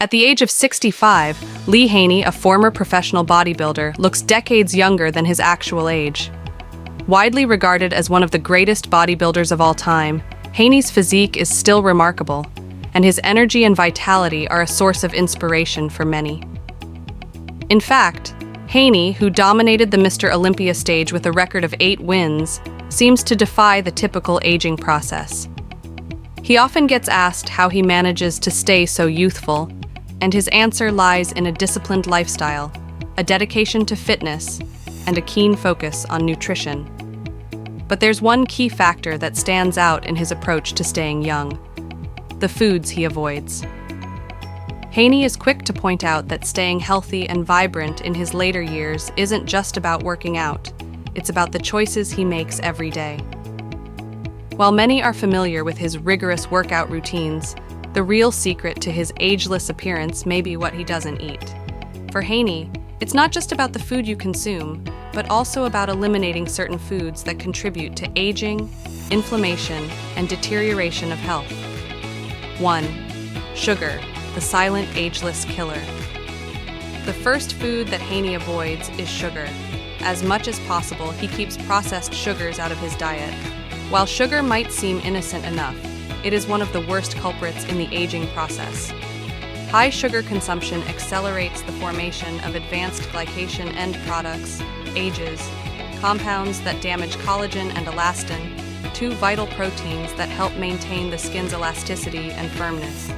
At the age of 65, Lee Haney, a former professional bodybuilder, looks decades younger than his actual age. Widely regarded as one of the greatest bodybuilders of all time, Haney's physique is still remarkable, and his energy and vitality are a source of inspiration for many. In fact, Haney, who dominated the Mr. Olympia stage with a record of 8 wins, seems to defy the typical aging process. He often gets asked how he manages to stay so youthful, and his answer lies in a disciplined lifestyle, a dedication to fitness, and a keen focus on nutrition. But there's one key factor that stands out in his approach to staying young: the foods he avoids. Haney is quick to point out that staying healthy and vibrant in his later years isn't just about working out, it's about the choices he makes every day. While many are familiar with his rigorous workout routines, the real secret to his ageless appearance may be what he doesn't eat. For Haney, it's not just about the food you consume, but also about eliminating certain foods that contribute to aging, inflammation, and deterioration of health. 1. Sugar, the silent ageless killer. The first food that Haney avoids is sugar. As much as possible, he keeps processed sugars out of his diet. While sugar might seem innocent enough, it is one of the worst culprits in the aging process. High sugar consumption accelerates the formation of advanced glycation end products, AGEs, compounds that damage collagen and elastin, 2 vital proteins that help maintain the skin's elasticity and firmness.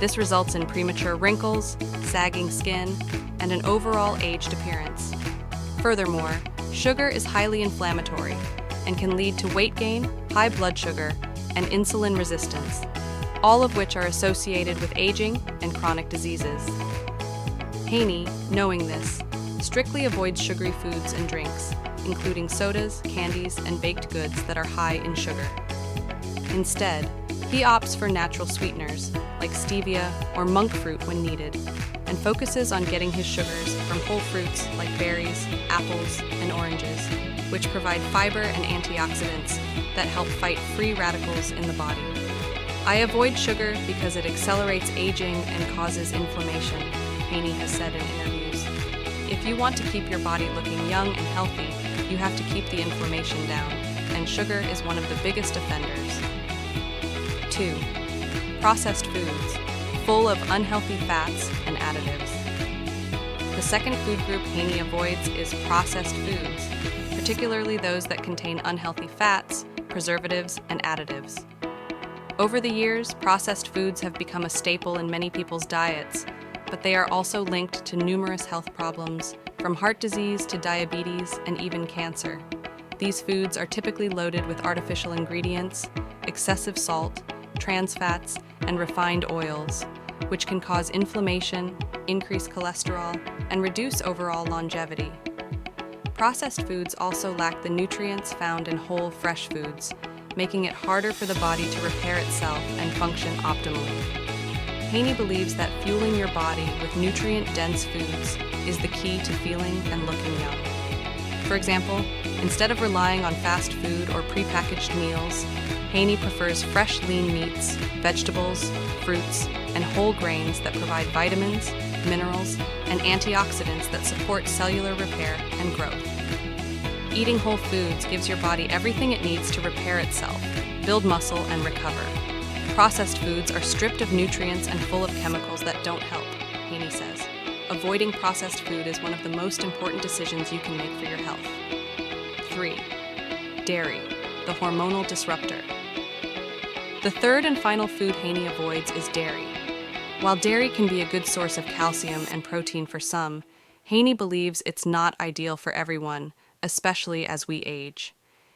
This results in premature wrinkles, sagging skin, and an overall aged appearance. Furthermore, sugar is highly inflammatory and can lead to weight gain, high blood sugar, and insulin resistance, all of which are associated with aging and chronic diseases. Haney, knowing this, strictly avoids sugary foods and drinks, including sodas, candies, and baked goods that are high in sugar. Instead, he opts for natural sweeteners like stevia or monk fruit when needed, and focuses on getting his sugars from whole fruits like berries, apples, and oranges, which provide fiber and antioxidants that help fight free radicals in the body. I avoid sugar because it accelerates aging and causes inflammation, Haney has said in interviews. If you want to keep your body looking young and healthy, you have to keep the inflammation down, and sugar is one of the biggest offenders. 2. Processed foods, full of unhealthy fats and additives. The second food group Haney avoids is processed foods, particularly those that contain unhealthy fats, preservatives, and additives. Over the years, processed foods have become a staple in many people's diets, but they are also linked to numerous health problems, from heart disease to diabetes and even cancer. These foods are typically loaded with artificial ingredients, excessive salt, trans fats, and refined oils, which can cause inflammation, increase cholesterol, and reduce overall longevity. Processed foods also lack the nutrients found in whole, fresh foods, making it harder for the body to repair itself and function optimally. Haney believes that fueling your body with nutrient-dense foods is the key to feeling and looking young. For example, instead of relying on fast food or prepackaged meals, Haney prefers fresh lean meats, vegetables, fruits, and whole grains that provide vitamins, minerals, and antioxidants that support cellular repair and growth. Eating whole foods gives your body everything it needs to repair itself, build muscle, and recover. Processed foods are stripped of nutrients and full of chemicals that don't help, Haney says. Avoiding processed food is one of the most important decisions you can make for your health. 3. Dairy, the hormonal disruptor. The third and final food Haney avoids is dairy. While dairy can be a good source of calcium and protein for some, Haney believes it's not ideal for everyone, especially as we age.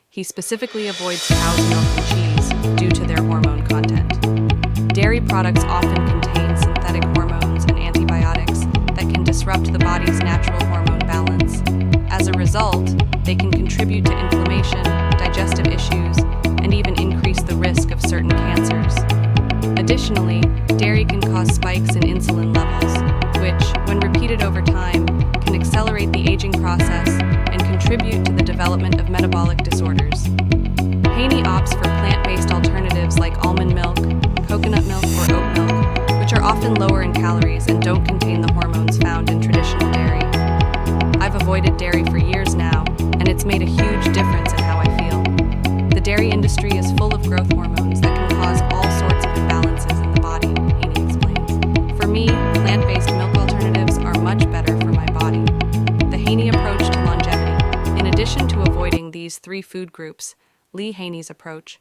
He specifically avoids cow's milk and cheese due to their hormone content. Dairy products often contain synthetic hormones and antibiotics that can disrupt the body's natural hormone balance. As a result, they can contribute to inflammation, digestive issues, and even increase the risk of certain cancers. Additionally, dairy can cause spikes in insulin levels, which, when repeated over time, can accelerate the aging process and contribute to the development of metabolic disorders. Haney opts for plant-based alternatives like almond milk, coconut milk, or oat milk, which are often often lower in calories and don't contain the hormones found in traditional dairy. I've avoided dairy for years now, and it's made a huge difference in how I feel. The dairy industry is full of growth hormones that can cause all sorts of imbalances in the body, Haney explains. For me, plant-based milk alternatives are much better for my body. The Haney approach to longevity. In addition to avoiding these 3 food groups, Haney's approach